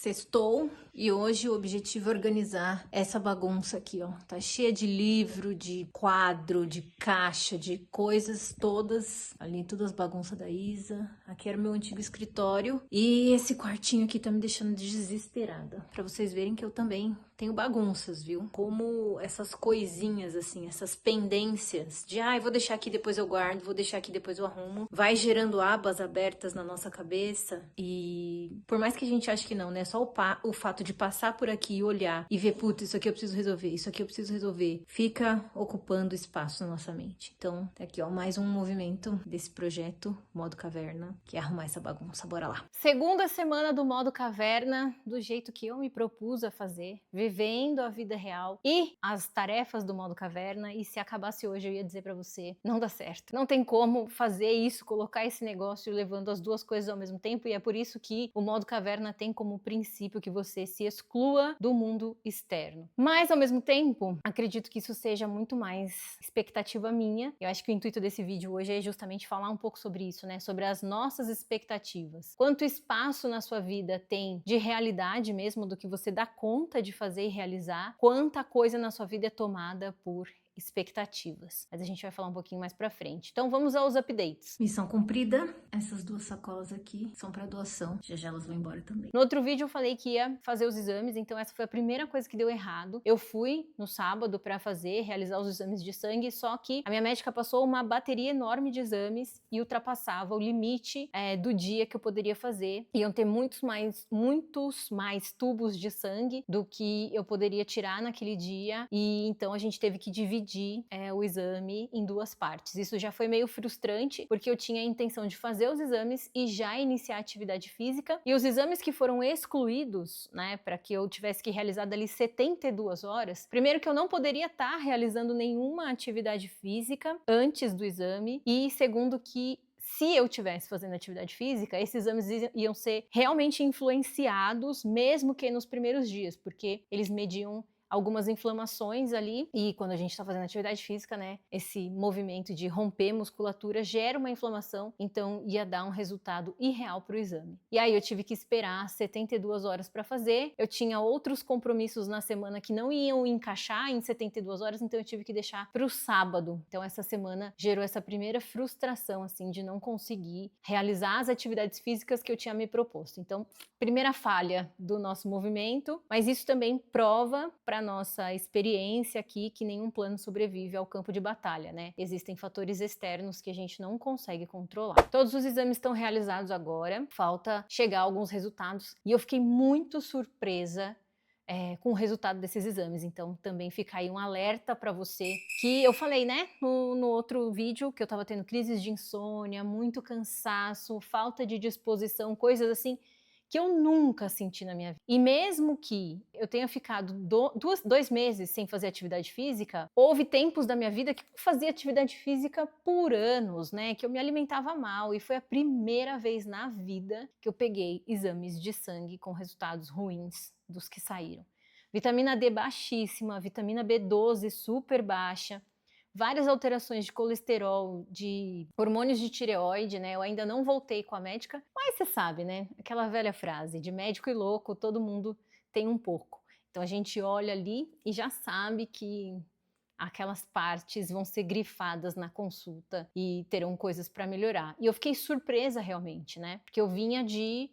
Sextou e hoje o objetivo é organizar essa bagunça aqui, ó. Tá cheia de livro, de quadro, de caixa, de coisas todas. Ali todas as bagunças da Isa. Aqui era o meu antigo escritório. E esse quartinho aqui tá me deixando desesperada. Pra vocês verem que eu também tenho bagunças, viu? Como essas coisinhas, assim, essas pendências de, vou deixar aqui, depois eu guardo, vou deixar aqui, depois eu arrumo. Vai gerando abas abertas na nossa cabeça e por mais que a gente ache que não, né? Só o fato de passar por aqui e olhar e ver, putz, isso aqui eu preciso resolver, isso aqui eu preciso resolver, fica ocupando espaço na nossa mente. Então, tá aqui, ó, mais um movimento desse projeto Modo Caverna, que é arrumar essa bagunça. Bora lá. Segunda semana do Modo Caverna, do jeito que eu me propus a fazer, vivendo a vida real e as tarefas do Modo Caverna. E se acabasse hoje, eu ia dizer pra você, não dá certo. Não tem como fazer isso, colocar esse negócio levando as duas coisas ao mesmo tempo, e é por isso que o Modo Caverna tem como princípio que você se exclua do mundo externo. Mas, ao mesmo tempo, acredito que isso seja muito mais expectativa minha. Eu acho que o intuito desse vídeo hoje é justamente falar um pouco sobre isso, né? Sobre as nossas expectativas. Quanto espaço na sua vida tem de realidade mesmo, do que você dá conta de fazer e realizar, quanta coisa na sua vida é tomada por expectativas. Mas a gente vai falar um pouquinho mais pra frente. Então vamos aos updates. Missão cumprida. Essas duas sacolas aqui são pra doação. Já elas vão embora também. No outro vídeo eu falei que ia fazer os exames, então essa foi a primeira coisa que deu errado. Eu fui no sábado pra realizar os exames de sangue, só que a minha médica passou uma bateria enorme de exames e ultrapassava o limite do dia que eu poderia fazer. Iam ter muitos mais tubos de sangue do que eu poderia tirar naquele dia, e então a gente teve que dividir o exame em duas partes. Isso já foi meio frustrante, porque eu tinha a intenção de fazer os exames e já iniciar a atividade física, e os exames que foram excluídos, né, para que eu tivesse que realizar dali 72 horas, primeiro que eu não poderia estar realizando nenhuma atividade física antes do exame, e segundo que se eu estivesse fazendo atividade física, esses exames iam ser realmente influenciados, mesmo que nos primeiros dias, porque eles mediam algumas inflamações ali, e quando a gente está fazendo atividade física, né, esse movimento de romper musculatura gera uma inflamação, então ia dar um resultado irreal para o exame. E aí eu tive que esperar 72 horas para fazer, eu tinha outros compromissos na semana que não iam encaixar em 72 horas, então eu tive que deixar para o sábado. Então essa semana gerou essa primeira frustração, assim, de não conseguir realizar as atividades físicas que eu tinha me proposto. Então, primeira falha do nosso movimento, mas isso também prova para nossa experiência aqui que nenhum plano sobrevive ao campo de batalha, né? Existem fatores externos que a gente não consegue controlar. Todos os exames estão realizados agora, falta chegar alguns resultados, e eu fiquei muito surpresa com o resultado desses exames, então também fica aí um alerta para você, que eu falei, né, no outro vídeo, que eu tava tendo crises de insônia, muito cansaço, falta de disposição, coisas assim que eu nunca senti na minha vida. E mesmo que eu tenha ficado 2 meses sem fazer atividade física, houve tempos da minha vida que eu fazia atividade física por anos, né? Que eu me alimentava mal, e foi a primeira vez na vida que eu peguei exames de sangue com resultados ruins dos que saíram. Vitamina D baixíssima, vitamina B12 super baixa, várias alterações de colesterol, de hormônios de tireoide, né? Eu ainda não voltei com a médica, mas você sabe, né? Aquela velha frase, de médico e louco, todo mundo tem um pouco. Então a gente olha ali e já sabe que aquelas partes vão ser grifadas na consulta e terão coisas para melhorar. E eu fiquei surpresa realmente, né? Porque eu vinha de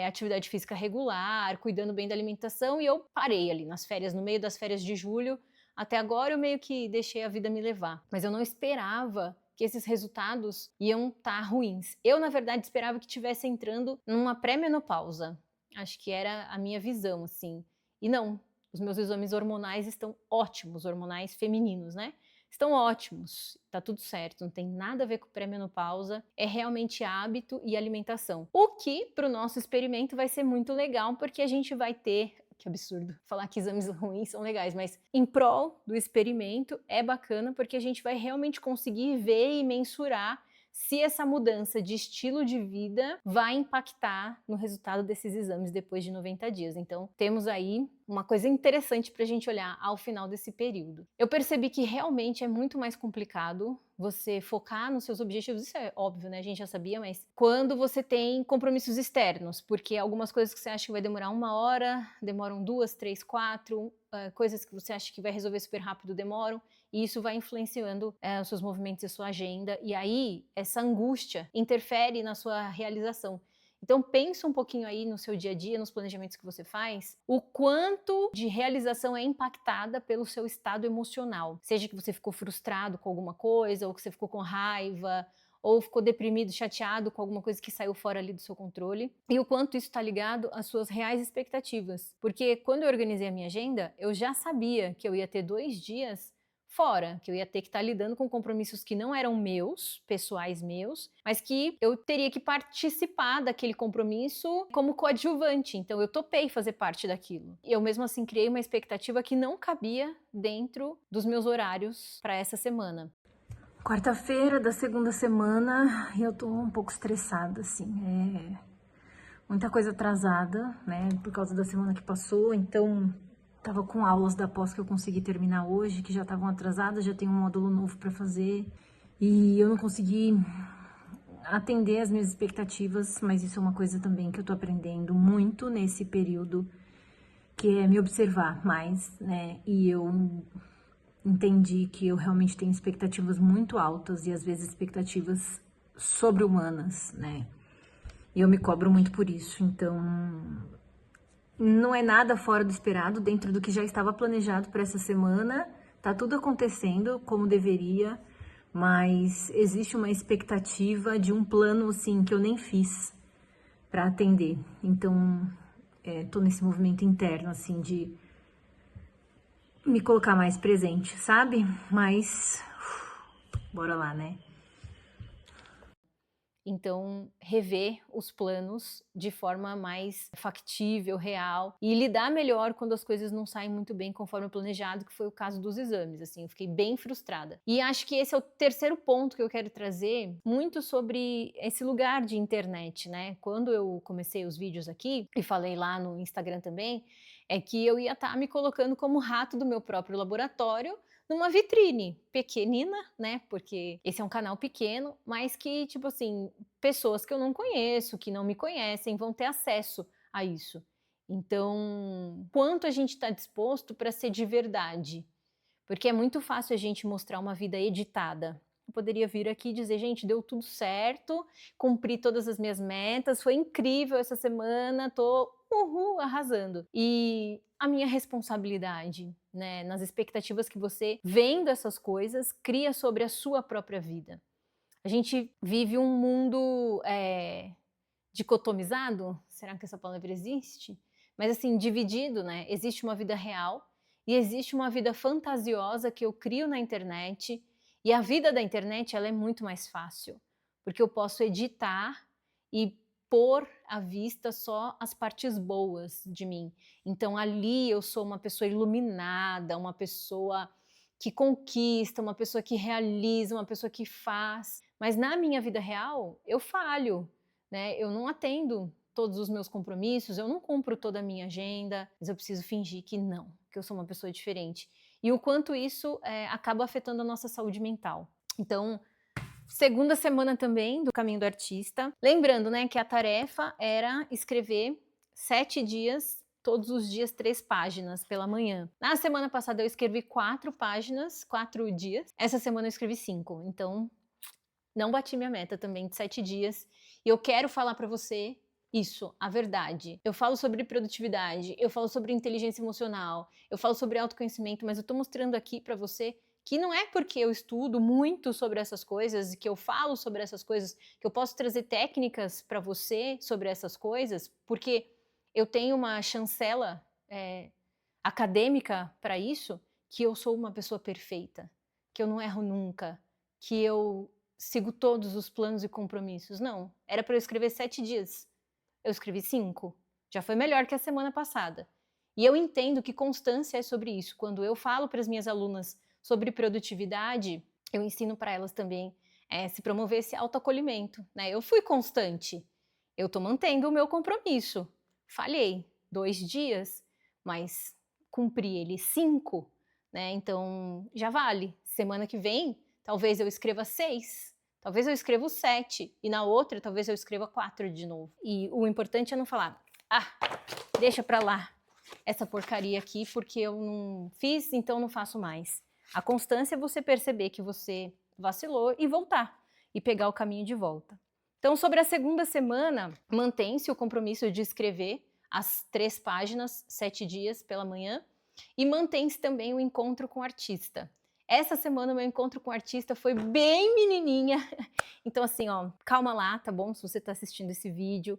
atividade física regular, cuidando bem da alimentação, e eu parei ali nas férias, no meio das férias de julho. Até agora eu meio que deixei a vida me levar, mas eu não esperava que esses resultados iam estar ruins. Eu, na verdade, esperava que estivesse entrando numa pré-menopausa. Acho que era a minha visão, assim. E não, os meus exames hormonais estão ótimos, hormonais femininos, né? Estão ótimos, tá tudo certo, não tem nada a ver com pré-menopausa, é realmente hábito e alimentação. O que, para o nosso experimento, vai ser muito legal, porque a gente vai ter... Que absurdo falar que exames ruins são legais, mas em prol do experimento é bacana, porque a gente vai realmente conseguir ver e mensurar se essa mudança de estilo de vida vai impactar no resultado desses exames depois de 90 dias. Então, temos aí uma coisa interessante para a gente olhar ao final desse período. Eu percebi que realmente é muito mais complicado você focar nos seus objetivos, isso é óbvio, né, a gente já sabia, mas quando você tem compromissos externos, porque algumas coisas que você acha que vai demorar 1 hora, demoram 2, 3, 4, coisas que você acha que vai resolver super rápido demoram, e isso vai influenciando os seus movimentos e a sua agenda, e aí essa angústia interfere na sua realização. Então pensa um pouquinho aí no seu dia a dia, nos planejamentos que você faz, o quanto de realização é impactada pelo seu estado emocional. Seja que você ficou frustrado com alguma coisa, ou que você ficou com raiva, ou ficou deprimido, chateado com alguma coisa que saiu fora ali do seu controle, e o quanto isso está ligado às suas reais expectativas. Porque quando eu organizei a minha agenda, eu já sabia que eu ia ter 2 dias fora, que eu ia ter que estar lidando com compromissos que não eram meus, pessoais meus, mas que eu teria que participar daquele compromisso como coadjuvante. Então eu topei fazer parte daquilo. E eu mesmo assim criei uma expectativa que não cabia dentro dos meus horários para essa semana. Quarta-feira da segunda semana e eu tô um pouco estressada, assim. Muita coisa atrasada, né, por causa da semana que passou, então tava com aulas da pós que eu consegui terminar hoje, que já estavam atrasadas, já tem um módulo novo para fazer, e eu não consegui atender as minhas expectativas, mas isso é uma coisa também que eu tô aprendendo muito nesse período, que é me observar mais, né, e eu entendi que eu realmente tenho expectativas muito altas e às vezes expectativas sobre-humanas, né, e eu me cobro muito por isso, então não é nada fora do esperado, dentro do que já estava planejado para essa semana. Tá tudo acontecendo como deveria, mas existe uma expectativa de um plano, assim, que eu nem fiz para atender. Então, tô nesse movimento interno, assim, de me colocar mais presente, sabe? Mas, bora lá, né? Então, rever os planos de forma mais factível, real, e lidar melhor quando as coisas não saem muito bem conforme planejado, que foi o caso dos exames, assim, eu fiquei bem frustrada. E acho que esse é o terceiro ponto que eu quero trazer, muito sobre esse lugar de internet, né? Quando eu comecei os vídeos aqui, e falei lá no Instagram também, é que eu ia estar me colocando como rato do meu próprio laboratório, numa vitrine pequenina, né, porque esse é um canal pequeno, mas que, tipo assim, pessoas que eu não conheço, que não me conhecem, vão ter acesso a isso. Então, quanto a gente está disposto para ser de verdade? Porque é muito fácil a gente mostrar uma vida editada. Eu poderia vir aqui e dizer, gente, deu tudo certo, cumpri todas as minhas metas, foi incrível essa semana, tô arrasando. E a minha responsabilidade, né, nas expectativas que você, vendo essas coisas, cria sobre a sua própria vida. A gente vive um mundo dicotomizado, será que essa palavra existe? Mas assim, dividido, né? Existe uma vida real e existe uma vida fantasiosa que eu crio na internet, e a vida da internet ela é muito mais fácil, porque eu posso editar e pôr à vista só as partes boas de mim. Então ali eu sou uma pessoa iluminada, uma pessoa que conquista, uma pessoa que realiza, uma pessoa que faz. Mas na minha vida real eu falho, né? Eu não atendo todos os meus compromissos, eu não cumpro toda a minha agenda, mas eu preciso fingir que não, que eu sou uma pessoa diferente. E o quanto isso acaba afetando a nossa saúde mental. Então, segunda semana também do Caminho do Artista. Lembrando, né, que a tarefa era escrever 7 dias, todos os dias 3 páginas pela manhã. Na semana passada eu escrevi 4 páginas, 4 dias. Essa semana eu escrevi 5, então não bati minha meta também de 7 dias. E eu quero falar para você isso, a verdade. Eu falo sobre produtividade, eu falo sobre inteligência emocional, eu falo sobre autoconhecimento, mas eu tô mostrando aqui para você que não é porque eu estudo muito sobre essas coisas, que eu falo sobre essas coisas, que eu posso trazer técnicas para você sobre essas coisas, porque eu tenho uma chancela acadêmica para isso, que eu sou uma pessoa perfeita, que eu não erro nunca, que eu sigo todos os planos e compromissos. Não, era para eu escrever 7 dias. Eu escrevi 5. Já foi melhor que a semana passada. E eu entendo que constância é sobre isso. Quando eu falo para as minhas alunas sobre produtividade, eu ensino para elas também se promover esse autoacolhimento, né? Eu fui constante. Eu estou mantendo o meu compromisso. Falhei 2 dias, mas cumpri ele 5, né? Então já vale. Semana que vem talvez eu escreva 6, talvez eu escreva 7, e na outra talvez eu escreva 4 de novo. E o importante é não falar, deixa pra lá essa porcaria aqui porque eu não fiz, então não faço mais. A constância é você perceber que você vacilou e voltar, e pegar o caminho de volta. Então, sobre a segunda semana, mantém-se o compromisso de escrever as 3 páginas, 7 dias pela manhã, e mantém-se também o encontro com o artista. Essa semana, meu encontro com o artista foi bem menininha. Então, assim, ó, calma lá, tá bom? Se você tá assistindo esse vídeo,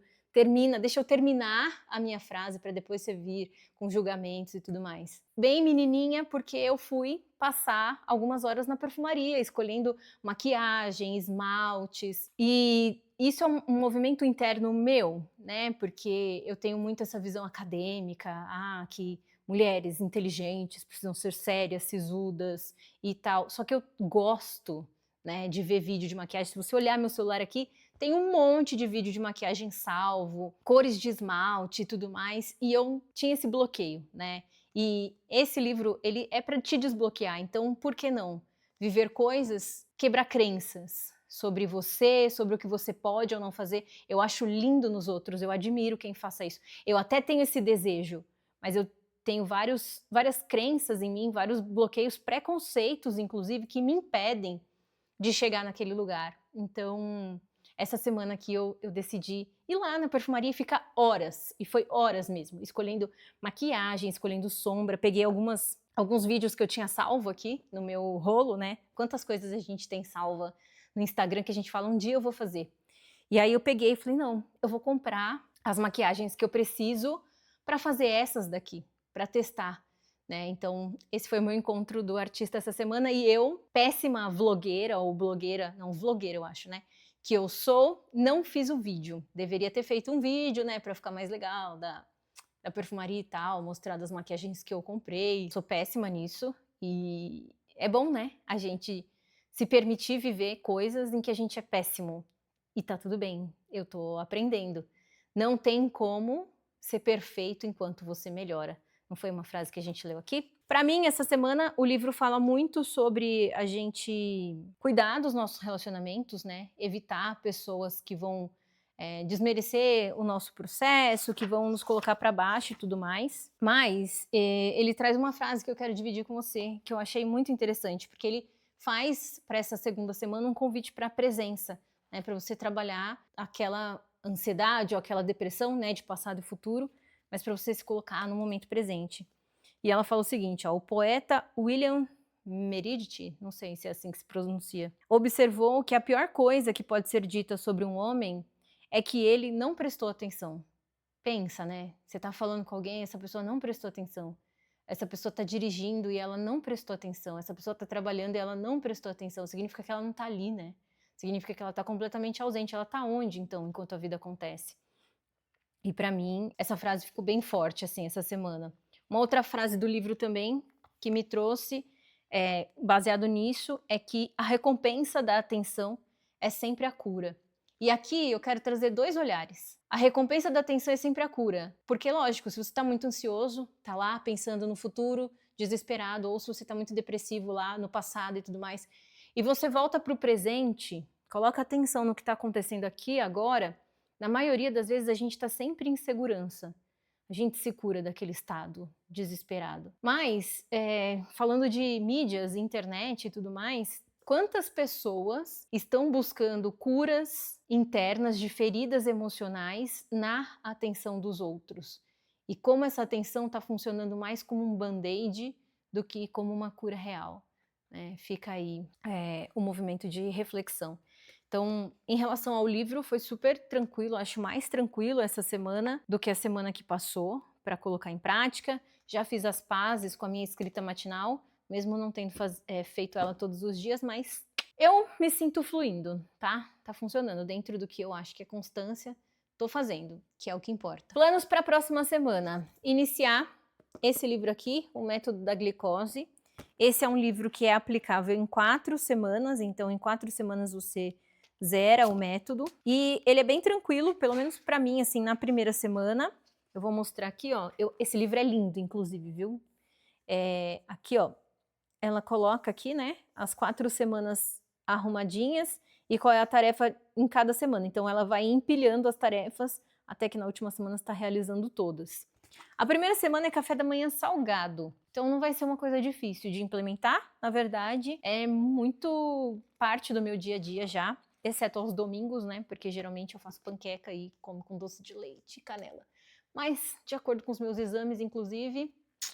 deixa eu terminar a minha frase para depois você vir com julgamentos e tudo mais. Bem menininha, porque eu fui passar algumas horas na perfumaria, escolhendo maquiagem, esmaltes, e isso é um movimento interno meu, né? Porque eu tenho muito essa visão acadêmica, que mulheres inteligentes precisam ser sérias, sisudas e tal. Só que eu gosto, né, de ver vídeo de maquiagem. Se você olhar meu celular aqui, tem um monte de vídeo de maquiagem salvo, cores de esmalte e tudo mais, e eu tinha esse bloqueio, né? E esse livro, ele é para te desbloquear, então por que não? Viver coisas, quebrar crenças sobre você, sobre o que você pode ou não fazer. Eu acho lindo nos outros, eu admiro quem faça isso. Eu até tenho esse desejo, mas eu tenho várias crenças em mim, vários bloqueios, preconceitos, inclusive, que me impedem de chegar naquele lugar. Então, essa semana aqui eu decidi ir lá na perfumaria e ficar horas, e foi horas mesmo, escolhendo maquiagem, escolhendo sombra, peguei alguns vídeos que eu tinha salvo aqui no meu rolo, né? Quantas coisas a gente tem salva no Instagram que a gente fala, um dia eu vou fazer. E aí eu peguei e falei, não, eu vou comprar as maquiagens que eu preciso para fazer essas daqui, para testar. Né? Então, esse foi o meu encontro do artista essa semana, e eu, péssima vlogueira ou blogueira, não, vlogueira eu acho, né? Que eu sou, não fiz o vídeo. Deveria ter feito um vídeo, né, para ficar mais legal, da perfumaria e tal, mostrar das maquiagens que eu comprei. Sou péssima nisso, e é bom, né, a gente se permitir viver coisas em que a gente é péssimo. E tá tudo bem, eu tô aprendendo. Não tem como ser perfeito enquanto você melhora. Não foi uma frase que a gente leu aqui? Para mim, essa semana, o livro fala muito sobre a gente cuidar dos nossos relacionamentos, né? Evitar pessoas que vão desmerecer o nosso processo, que vão nos colocar para baixo e tudo mais. Mas ele traz uma frase que eu quero dividir com você, que eu achei muito interessante, porque ele faz para essa segunda semana um convite para a presença, né? Para você trabalhar aquela ansiedade ou aquela depressão, né, de passado e futuro, mas para você se colocar no momento presente. E ela fala o seguinte, ó, o poeta William Meredith, não sei se é assim que se pronuncia, observou que a pior coisa que pode ser dita sobre um homem é que ele não prestou atenção. Pensa, né? Você tá falando com alguém, essa pessoa não prestou atenção. Essa pessoa tá dirigindo e ela não prestou atenção. Essa pessoa tá trabalhando e ela não prestou atenção. Significa que ela não tá ali, né? Significa que ela tá completamente ausente. Ela tá onde, então, enquanto a vida acontece? E para mim, essa frase ficou bem forte, assim, essa semana. Uma outra frase do livro também, que me trouxe, baseado nisso, é que a recompensa da atenção é sempre a cura. E aqui eu quero trazer 2 olhares. A recompensa da atenção é sempre a cura. Porque, lógico, se você está muito ansioso, tá lá pensando no futuro, desesperado, ou se você está muito depressivo lá no passado e tudo mais, e você volta para o presente, coloca atenção no que está acontecendo aqui agora, na maioria das vezes a gente está sempre em segurança. A gente se cura daquele estado desesperado. Mas, falando de mídias, internet e tudo mais, quantas pessoas estão buscando curas internas de feridas emocionais na atenção dos outros? E como essa atenção está funcionando mais como um band-aid do que como uma cura real? Fica aí o movimento de reflexão. Então, em relação ao livro, foi super tranquilo, acho mais tranquilo essa semana do que a semana que passou para colocar em prática. Já fiz as pazes com a minha escrita matinal, mesmo não tendo feito ela todos os dias, mas eu me sinto fluindo, tá? Tá funcionando dentro do que eu acho que é constância, tô fazendo, que é o que importa. Planos para a próxima semana: iniciar esse livro aqui, O Método da Glicose. Esse é um livro que é aplicável em 4 semanas, então em 4 semanas você zera o método, e ele é bem tranquilo, pelo menos para mim, assim, na primeira semana. Eu vou mostrar aqui, ó, esse livro é lindo, inclusive, viu? Aqui, ó, ela coloca aqui, né, as 4 semanas arrumadinhas e qual é a tarefa em cada semana. Então ela vai empilhando as tarefas até que na última semana está realizando todas. A primeira semana é café da manhã salgado, então não vai ser uma coisa difícil de implementar, na verdade, é muito parte do meu dia a dia já, exceto aos domingos, né, porque geralmente eu faço panqueca e como com doce de leite e canela. Mas, de acordo com os meus exames, inclusive,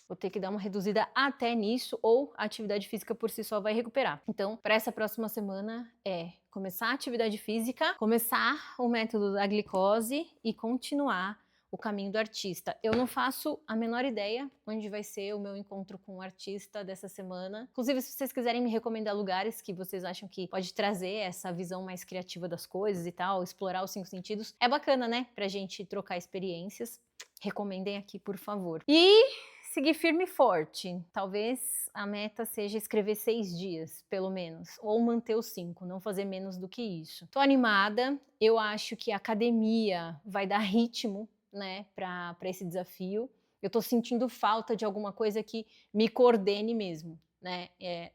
vou ter que dar uma reduzida até nisso, ou a atividade física por si só vai recuperar. Então, para essa próxima semana é começar a atividade física, começar o método da glicose e continuar o caminho do artista. Eu não faço a menor ideia onde vai ser o meu encontro com o artista dessa semana. Inclusive, se vocês quiserem me recomendar lugares que vocês acham que pode trazer essa visão mais criativa das coisas e tal, explorar os 5 sentidos, é bacana, né? Pra gente trocar experiências. Recomendem aqui, por favor. E seguir firme e forte. Talvez a meta seja escrever 6 dias, pelo menos, ou manter os 5, não fazer menos do que isso. Tô animada, eu acho que a academia vai dar ritmo, né, para esse desafio. Eu tô sentindo falta de alguma coisa que me coordene mesmo, né?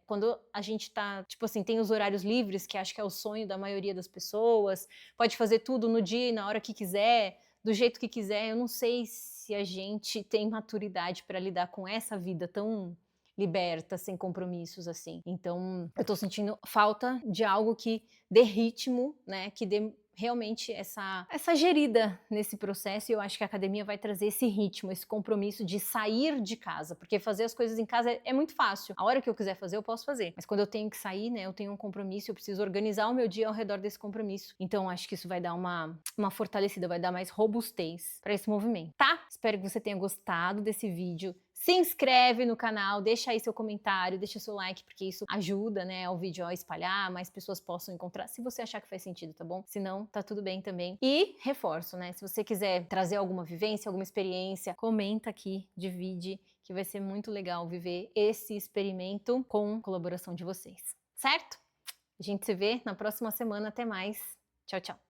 Quando a gente tá, tipo assim, tem os horários livres, que acho que é o sonho da maioria das pessoas, pode fazer tudo no dia e na hora que quiser, do jeito que quiser. Eu não sei se a gente tem maturidade para lidar com essa vida tão liberta, sem compromissos assim. Então, eu tô sentindo falta de algo que dê ritmo, né, que dê realmente essa gerida nesse processo, e eu acho que a academia vai trazer esse ritmo, esse compromisso de sair de casa, porque fazer as coisas em casa é muito fácil. A hora que eu quiser fazer, eu posso fazer. Mas quando eu tenho que sair, né, eu tenho um compromisso, eu preciso organizar o meu dia ao redor desse compromisso. Então, acho que isso vai dar uma fortalecida, vai dar mais robustez para esse movimento, tá? Espero que você tenha gostado desse vídeo. Se inscreve no canal, deixa aí seu comentário, deixa seu like, porque isso ajuda, né, o vídeo a espalhar, mais pessoas possam encontrar, se você achar que faz sentido, tá bom? Se não, tá tudo bem também. E reforço, né, se você quiser trazer alguma vivência, alguma experiência, comenta aqui, divide, que vai ser muito legal viver esse experimento com a colaboração de vocês, certo? A gente se vê na próxima semana, até mais. Tchau, tchau.